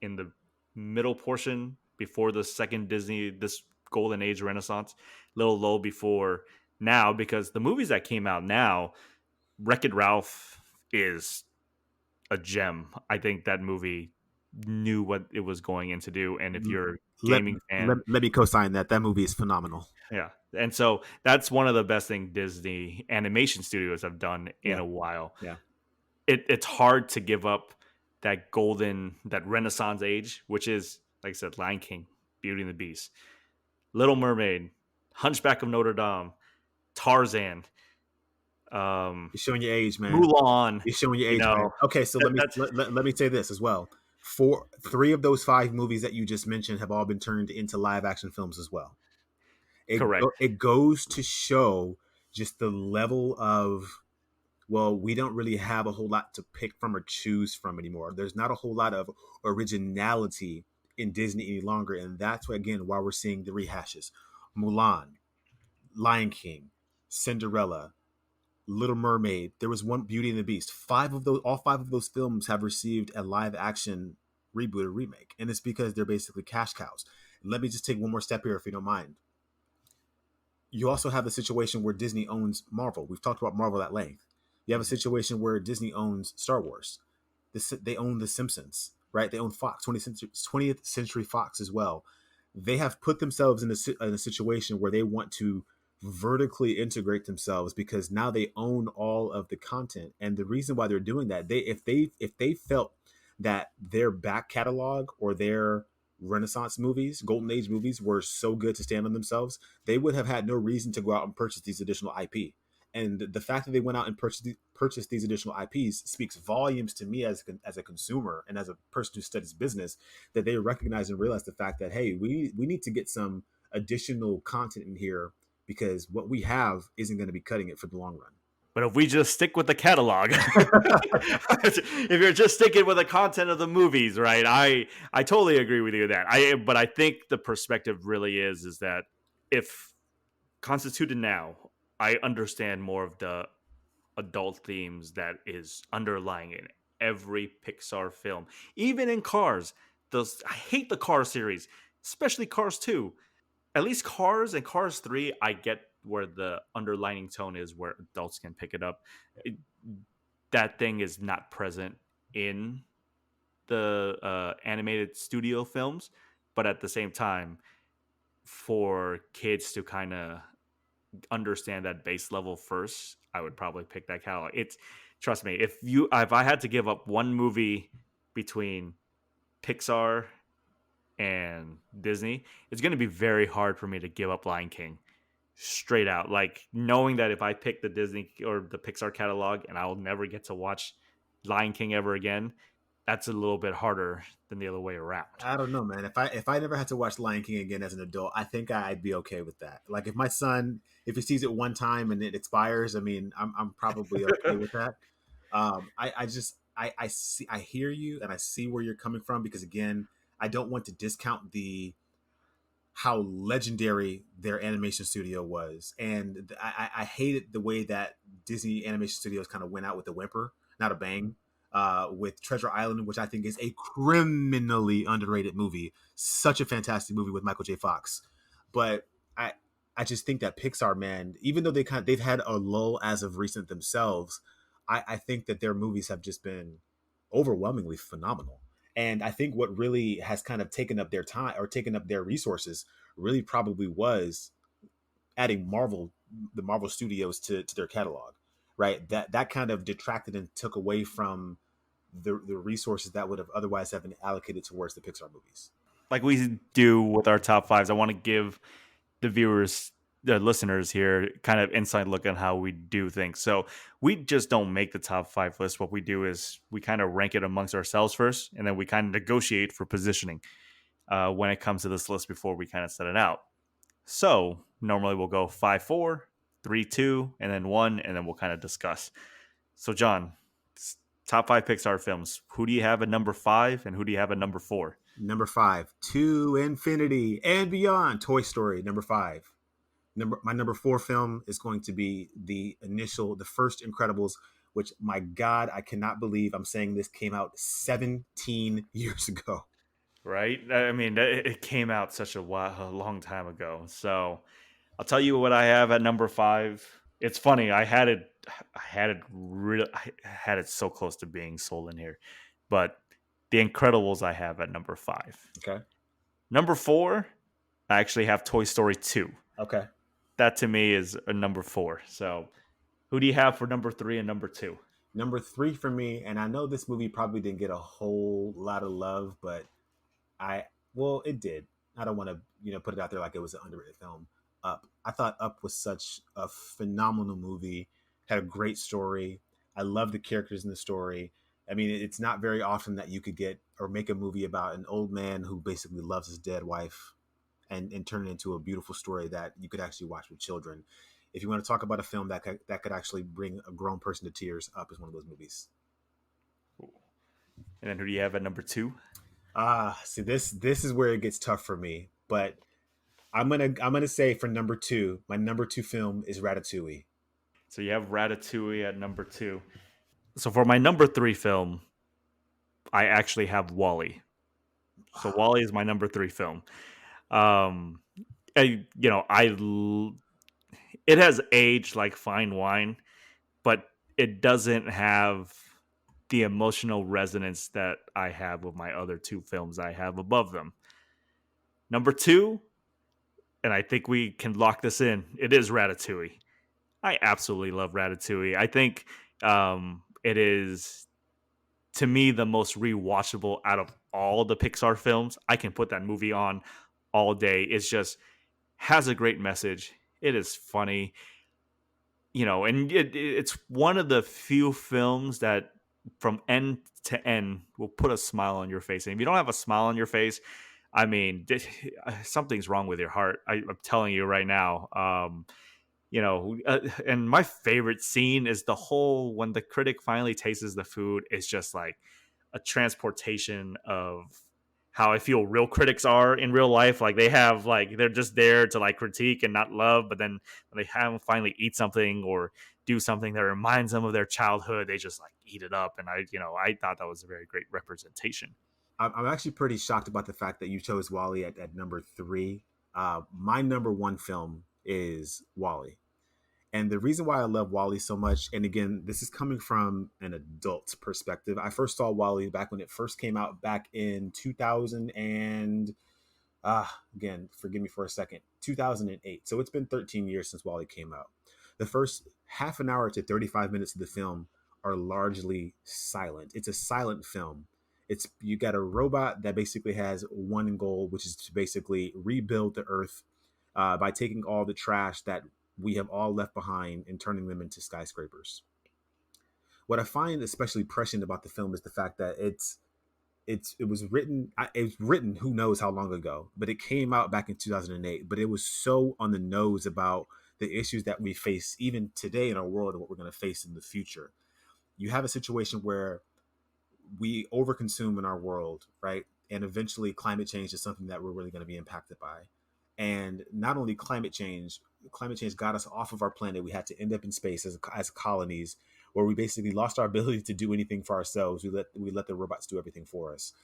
in the middle portion before the second Disney, this golden age renaissance, little lull before now, because the movies that came out now, Wreck-It Ralph is a gem. I think that movie knew what it was going in to do, and if you're a Let, gaming fan, let me co-sign that. That movie is phenomenal. yeah. And so that's one of the best things Disney animation studios have done in Yeah. a while. Yeah. It's hard to give up that Renaissance age, which is, like I said, Lion King, Beauty and the Beast, Little Mermaid, Hunchback of Notre Dame, Tarzan, um, You're showing your age, man. Mulan. You're showing your You age, man. know, Okay, so let me that's let me say this as well. Three of those five movies that you just mentioned have all been turned into live action films as well. correct. It goes to show just the level of, well, we don't really have a whole lot to pick from or choose from anymore. There's not a whole lot of originality in Disney any longer, and that's why, again, why we're seeing the rehashes. Mulan, Lion King, Cinderella, Little Mermaid. There was one, Beauty and the Beast. All five of those films have received a live action reboot or remake, and it's because they're basically cash cows. Let me just take one more step here, if you don't mind. You also have the situation where Disney owns Marvel. We've talked about Marvel at length. You have a situation where Disney owns Star Wars. They own The Simpsons, right? They own Fox, 20th Century Fox as well. They have put themselves in a situation where they want to vertically integrate themselves because now they own all of the content. And the reason why they're doing that, if they felt that their back catalog or their Renaissance movies, Golden Age movies were so good to stand on themselves, they would have had no reason to go out and purchase these additional IP. And the fact that they went out and purchased these additional IPs speaks volumes to me as a consumer and as a person who studies business, that they recognize and realize the fact that, hey, we need to get some additional content in here because what we have isn't going to be cutting it for the long run. But if we just stick with the catalog, if you're just sticking with the content of the movies, right? I totally agree with you that. But I think the perspective really is that if constituted now, I understand more of the adult themes that is underlying in every Pixar film, even in Cars. Those I hate the Cars series, especially Cars 2. At least Cars and Cars 3, I get where the underlining tone is where adults can pick it up. It, that thing is not present in the animated studio films, but at the same time, for kids to kind of understand that base level first, I would probably pick that catalog. It's trust me, if I had to give up one movie between Pixar and Disney, it's going to be very hard for me to give up Lion King straight out. Like knowing that if I pick the Disney or the Pixar catalog and I'll never get to watch Lion King ever again, that's a little bit harder than the other way around. I don't know, man. If I never had to watch Lion King again as an adult, I think I'd be okay with that. Like if my son, if he sees it one time and it expires, I mean, I'm probably okay with that. I hear you and I see where you're coming from because again, I don't want to discount the how legendary their animation studio was, and I hated the way that Disney Animation Studios kind of went out with a whimper, not a bang. With Treasure Island, which I think is a criminally underrated movie, such a fantastic movie with Michael J. Fox. But I just think that Pixar, man, even though they've had a lull as of recent themselves, I think that their movies have just been overwhelmingly phenomenal. And I think what really has kind of taken up their time or taken up their resources really probably was adding the Marvel Studios to their catalog, right? That kind of detracted and took away from the resources that would have otherwise have been allocated towards the Pixar movies. Like we do with our top fives, I want to give the viewers, the listeners here, kind of inside look on how we do things. So we just don't make the top five list. What we do is we kind of rank it amongst ourselves first, and then we kind of negotiate for positioning when it comes to this list before we kind of set it out. So normally we'll go 5-4, 3-2, and then 1, and then we'll kind of discuss. So John, top 5 Pixar films. Who do you have at number 5, and who do you have at number 4? Number 5, To Infinity and Beyond. Toy Story. Number 5. My number 4 film is going to be the first Incredibles, which, my God, I cannot believe I'm saying this came out 17 years ago. Right? I mean, it came out such a long time ago. So I'll tell you what I have at number 5. It's funny. I had it so close to being sold in here, but The Incredibles I have at number 5. Okay. Number 4, I actually have Toy Story 2. Okay. That to me is a number 4. So who do you have for number 3 and number 2? Number 3 for me, and I know this movie probably didn't get a whole lot of love, but it did. I don't want to, put it out there like it was an underrated film. Up. I thought Up was such a phenomenal movie. Had a great story. I love the characters in the story. I mean, it's not very often that you could get or make a movie about an old man who basically loves his dead wife and turn it into a beautiful story that you could actually watch with children. If you want to talk about a film that could actually bring a grown person to tears, Up is one of those movies. And then who do you have at number 2? See, this is where it gets tough for me. But I'm gonna say for number two, my number two film is Ratatouille. So you have Ratatouille at number two. So for my number three film, I actually have Wally. So Wally is my number three film. Um, you know, it has aged like fine wine, but it doesn't have the emotional resonance that I have with my other two films I have above them. Number two, and I think we can lock this in, it is Ratatouille. I absolutely love Ratatouille. I think it is, to me, the most rewatchable out of all the Pixar films. I can put that movie on all day. It's just has a great message. It is funny, you know, and it's one of the few films that from end to end will put a smile on your face. And if you don't have a smile on your face, I mean, something's wrong with your heart. I'm telling you right now. You know, and my favorite scene is the whole when the critic finally tastes the food. It's just like a transportation of how I feel real critics are in real life. Like they have like they're just there to like critique and not love, but then when they have them finally eat something or do something that reminds them of their childhood, they just like eat it up. And I thought that was a very great representation. I'm actually pretty shocked about the fact that you chose Wally at number three. My number one film is Wally. And the reason why I love Wally so much, and again, this is coming from an adult perspective. I first saw Wally back when it first came out back in 2000 and again, forgive me for a second, 2008. So it's been 13 years since Wally came out. The first half an hour to 35 minutes of the film are largely silent. It's a silent film. It's you got a robot that basically has one goal, which is to basically rebuild the Earth by taking all the trash that we have all left behind and turning them into skyscrapers. What I find especially prescient about the film is the fact that it was written who knows how long ago, but it came out back in 2008. But it was so on the nose about the issues that we face even today in our world and what we're going to face in the future. You have a situation where we overconsume in our world, right? And eventually climate change is something that we're really going to be impacted by. And not only climate change got us off of our planet. We had to end up in space as colonies where we basically lost our ability to do anything for ourselves. We let the robots do everything for us.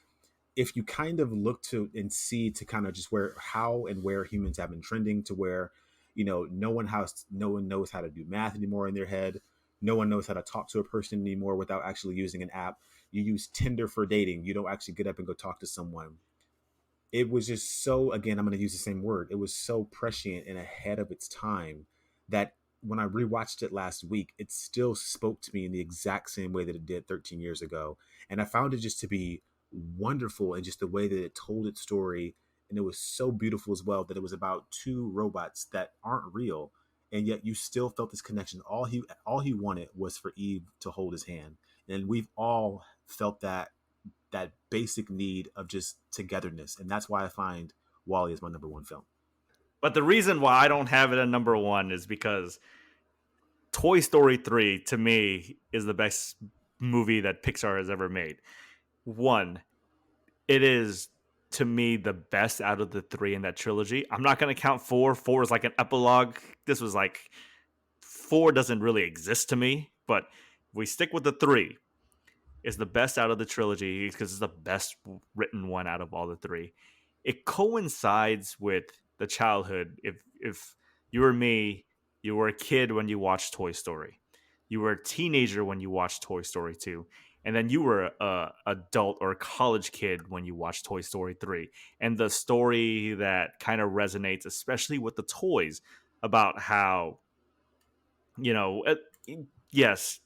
If you kind of look to and see to kind of just where how and where humans have been trending to where no one knows how to do math anymore in their head, no one knows how to talk to a person anymore without actually using an app. You use Tinder for dating, you don't actually get up and go talk to someone. It was just so, again, I'm going to use the same word, it was so prescient and ahead of its time that when I rewatched it last week, it still spoke to me in the exact same way that it did 13 years ago. And I found it just to be wonderful and just the way that it told its story. And it was so beautiful as well that it was about two robots that aren't real. And yet you still felt this connection. All he wanted was for Eve to hold his hand. And we've all felt that basic need of just togetherness. And that's why I find Wally is my number one film. But the reason why I don't have it at number one is because Toy Story 3 to me is the best movie that Pixar has ever made. One, it is to me the best out of the three in that trilogy. I'm not going to count four. Four is like an epilogue. This was like four doesn't really exist to me, but we stick with the three. It's the best out of the trilogy because it's the best written one out of all the three. It coincides with the childhood. If you were me, you were a kid when you watched Toy Story. You were a teenager when you watched Toy Story 2. And then you were a adult or a college kid when you watched Toy Story 3. And the story that kind of resonates, especially with the toys, about how, you know, yes,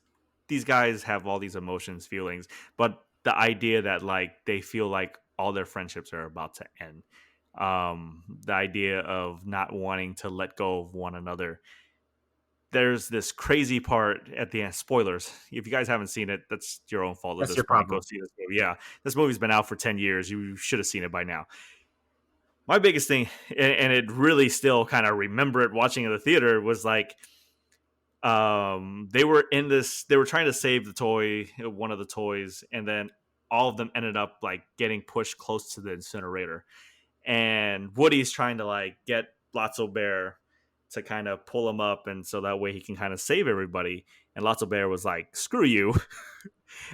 these guys have all these emotions, feelings, but the idea that like they feel like all their friendships are about to end. The idea of not wanting to let go of one another. There's this crazy part at the end. Spoilers. If you guys haven't seen it, that's your own fault at That's this your point. Go problem. see this movie. Yeah, this movie's been out for 10 years. You should have seen it by now. My biggest thing, and it really still kind of remember it watching in the theater, was like they were trying to save the toy, one of the toys, and then all of them ended up like getting pushed close to the incinerator. And Woody's trying to like get Lotso Bear to kind of pull him up, and so that way he can kind of save everybody. And Lotso Bear was like, "Screw you!"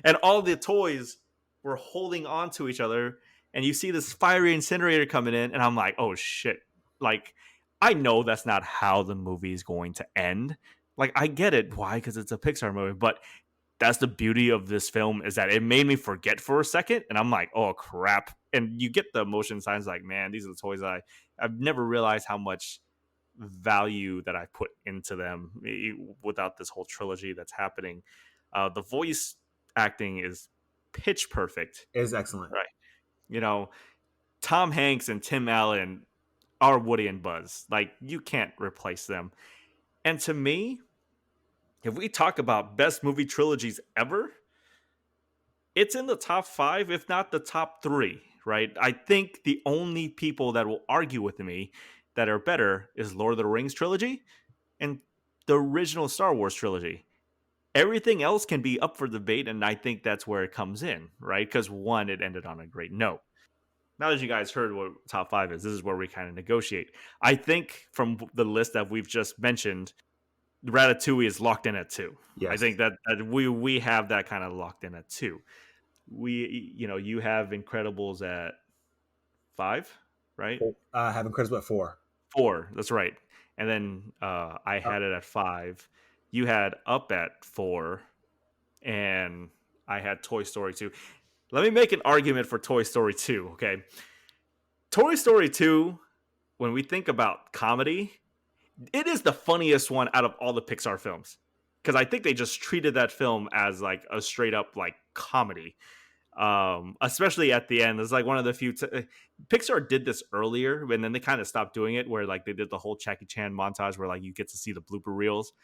And all the toys were holding on to each other. And you see this fiery incinerator coming in, and I'm like, "Oh shit!" Like, I know that's not how the movie is going to end. Like, I get it, why? Because it's a Pixar movie, but that's the beauty of this film is that it made me forget for a second, and I'm like, oh crap. And you get the emotion signs like, man, these are the toys I've never realized how much value that I put into them without this whole trilogy that's happening. The voice acting is pitch perfect. It is excellent. Right. You know, Tom Hanks and Tim Allen are Woody and Buzz. Like, you can't replace them. And to me, if we talk about best movie trilogies ever, it's in the top 5, if not the top 3, right? I think the only people that will argue with me that are better is Lord of the Rings trilogy and the original Star Wars trilogy. Everything else can be up for debate, and I think that's where it comes in, right? Because one, it ended on a great note. Now that you guys heard what top 5 is, this is where we kind of negotiate. I think from the list that we've just mentioned, Ratatouille is locked in at 2. Yes. I think that we have that kind of locked in at 2. You have Incredibles at 5, right? I have Incredibles at 4. 4, that's right. And then I had it at 5. You had Up at 4, and I had Toy Story 2. Let me make an argument for Toy Story 2, okay? Toy Story 2, when we think about comedy, it is the funniest one out of all the Pixar films. Because I think they just treated that film as like a straight up like comedy. Especially at the end. It's like one of the few Pixar did this earlier, and then they kind of stopped doing it, where like they did the whole Jackie Chan montage where like you get to see the blooper reels,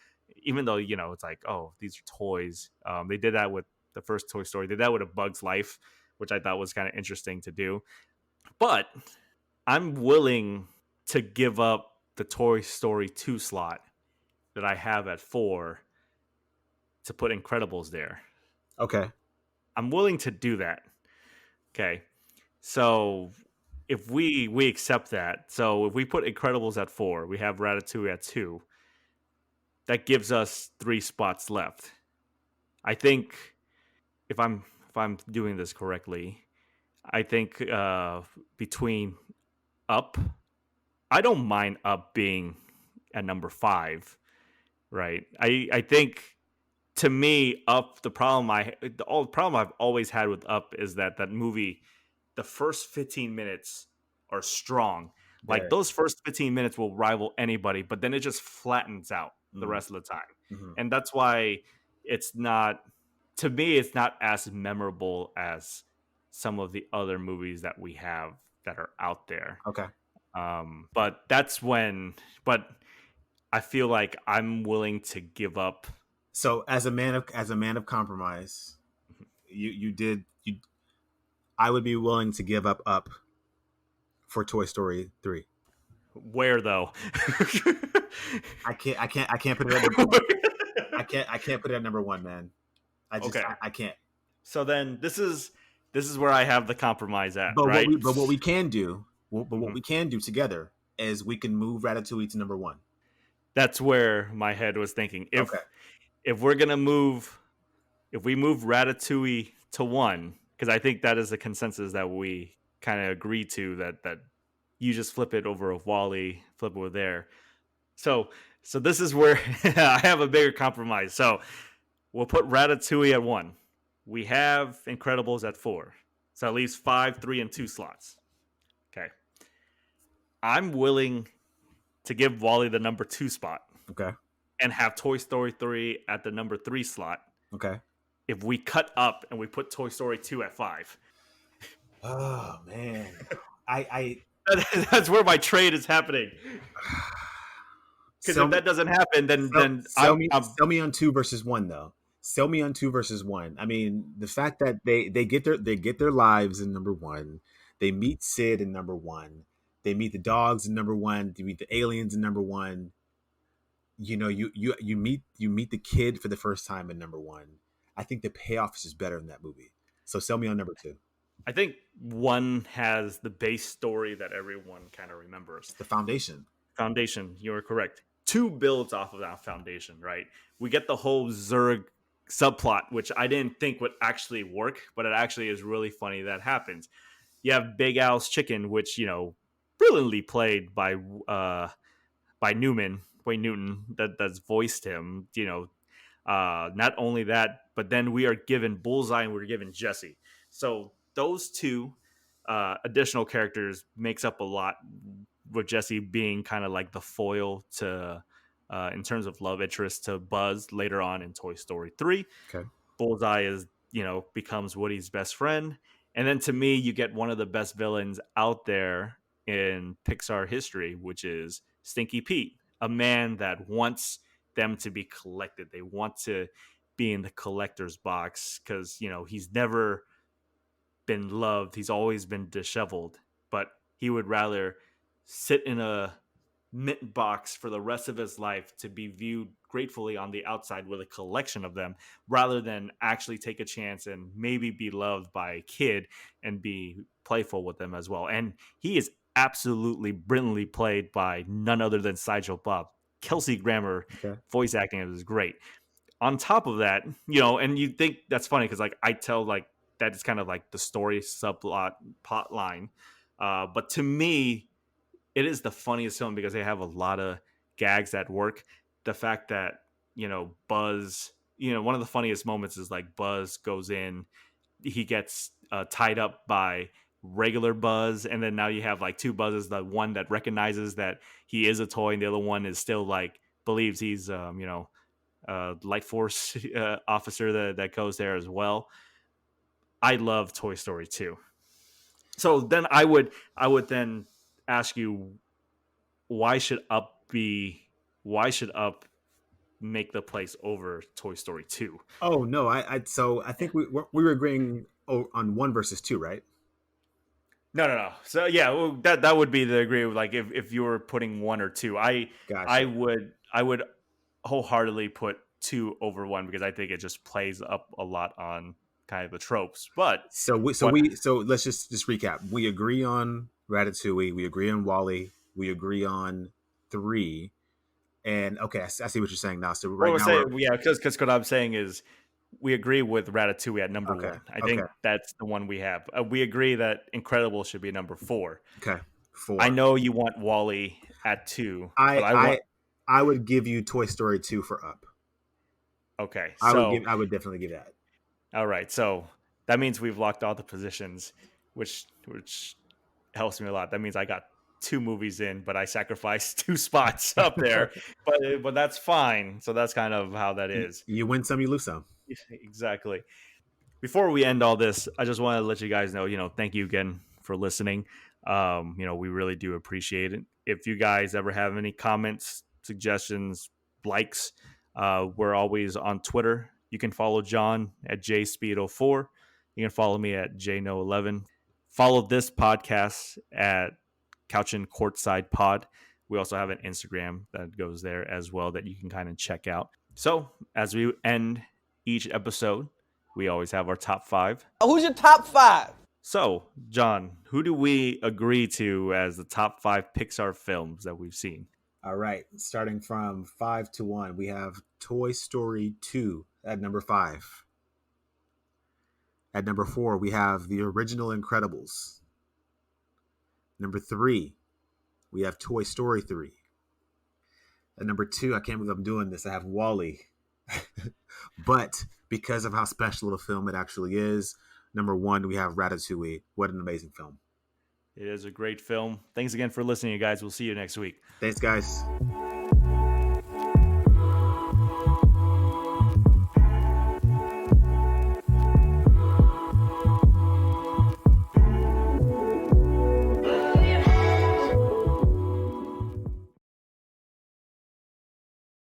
even though it's like, oh, these are toys. They did that with the first Toy Story. They did that with A Bug's Life, which I thought was kind of interesting to do. But I'm willing to give up the Toy Story 2 slot that I have at 4 to put Incredibles there. Okay. I'm willing to do that. Okay. So if we accept that, so if we put Incredibles at 4, we have Ratatouille at 2, that gives us 3 spots left. I think if I'm doing this correctly, I think between Up, I don't mind Up being at number 5, right? I think, to me, Up, the problem I've always had with Up is that movie, the first 15 minutes are strong. Like, those first 15 minutes will rival anybody, but then it just flattens out the rest of the time. Mm-hmm. And that's why it's not, to me, it's not as memorable as some of the other movies that we have that are out there. Okay. But I feel like I'm willing to give up. So as a man of compromise, I would be willing to give up for Toy Story 3. Where though? I can't put it at number 1. I can't put it at number 1, man. I can't. So then this is where I have the compromise at, but right? What we can do together is we can move Ratatouille to number 1. That's where my head was thinking. If we're gonna move Ratatouille to 1, because I think that is the consensus that we kind of agree to, that you just flip it over of WALL-E, flip it over there. So this is where I have a bigger compromise. So we'll put Ratatouille at 1. We have Incredibles at 4. So at least 5, 3, and 2 slots. Okay. I'm willing to give WALL-E the number 2 spot. Okay. And have Toy Story 3 at the number 3 slot. Okay. If we cut up and we put Toy Story 2 at 5. Oh man. That's where my trade is happening. Because if that doesn't happen, then sell me on 2 versus 1 though. Sell me on 2 versus 1. I mean, the fact that they get their lives in number 1, they meet Sid in number 1, they meet the dogs in number 1, they meet the aliens in number 1. You meet the kid for the first time in number 1. I think the payoff is just better in that movie. So sell me on number two. I think one has the base story that everyone kind of remembers. It's the foundation. Foundation, you are correct. Two builds off of that foundation, right? We get the whole Zurg subplot, which I didn't think would actually work, but it actually is really funny that happens. You have Big Al's Chicken, which, brilliantly played by Wayne Newton, that's voiced him. Not only that, but then we are given Bullseye and we're given Jesse. So those two additional characters makes up a lot, with Jesse being kind of like the foil to, in terms of love interest, to Buzz later on in Toy Story 3. Okay. Bullseye is, becomes Woody's best friend. And then to me, you get one of the best villains out there in Pixar history, which is Stinky Pete, a man that wants them to be collected. They want to be in the collector's box because, he's never been loved. He's always been disheveled, but he would rather sit in a mint box for the rest of his life to be viewed gratefully on the outside with a collection of them, rather than actually take a chance and maybe be loved by a kid and be playful with them as well. And he is absolutely brilliantly played by none other than Sideshow Bob. Kelsey Grammer voice acting is great. On top of that, and you think that's funny because I tell that is kind of like the story subplot plot line, but to me, it is the funniest film because they have a lot of gags that work. The fact that, Buzz, one of the funniest moments is like Buzz goes in, he gets tied up by regular Buzz, and then now you have like two Buzzes, the one that recognizes that he is a toy and the other one is still believes he's light force officer that goes there as well. I love Toy Story 2. So then I would then ask you, why should Up make the place over Toy Story 2? Oh no, so I think we were agreeing on 1 versus 2, right? No. So yeah, well, that would be the agree with, if you were putting 1 or 2. Gotcha. I would wholeheartedly put 2 over 1 because I think it just plays up a lot on kind of the tropes. But so let's just recap. We agree on Ratatouille, we agree on WALL-E, we agree on 3. And okay, I see what you're saying now. So because what I'm saying is we agree with Ratatouille at number 1. I think that's the one we have. We agree that Incredibles should be number 4. Okay, 4. I know you want WALL-E at 2. I would give you Toy Story 2 for Up. Okay, I would definitely give that. All right, so that means we've locked all the positions, which helps me a lot. That means I got 2 movies in, but I sacrificed 2 spots up there. but that's fine. So that's kind of how that is. You win some, you lose some. Exactly. Before we end all this, I just want to let you guys know, thank you again for listening. We really do appreciate it. If you guys ever have any comments, suggestions, likes, we're always on Twitter. You can follow John at JSpeed04. You can follow me at JNo11. Follow this podcast at Couchin Courtside Pod. We also have an Instagram that goes there as well that you can kind of check out. So as we end each episode, we always have our top 5. Who's your top 5? So, John, who do we agree to as the top 5 Pixar films that we've seen? All right, starting from 5 to 1, we have Toy Story 2 at number 5. At number 4, we have the original Incredibles. Number 3, we have Toy Story 3. At number 2, I can't believe I'm doing this, I have WALL-E. But because of how special of a film it actually is, number 1, we have Ratatouille. What an amazing film. It is a great film. Thanks again for listening, you guys. We'll see you next week. Thanks, guys.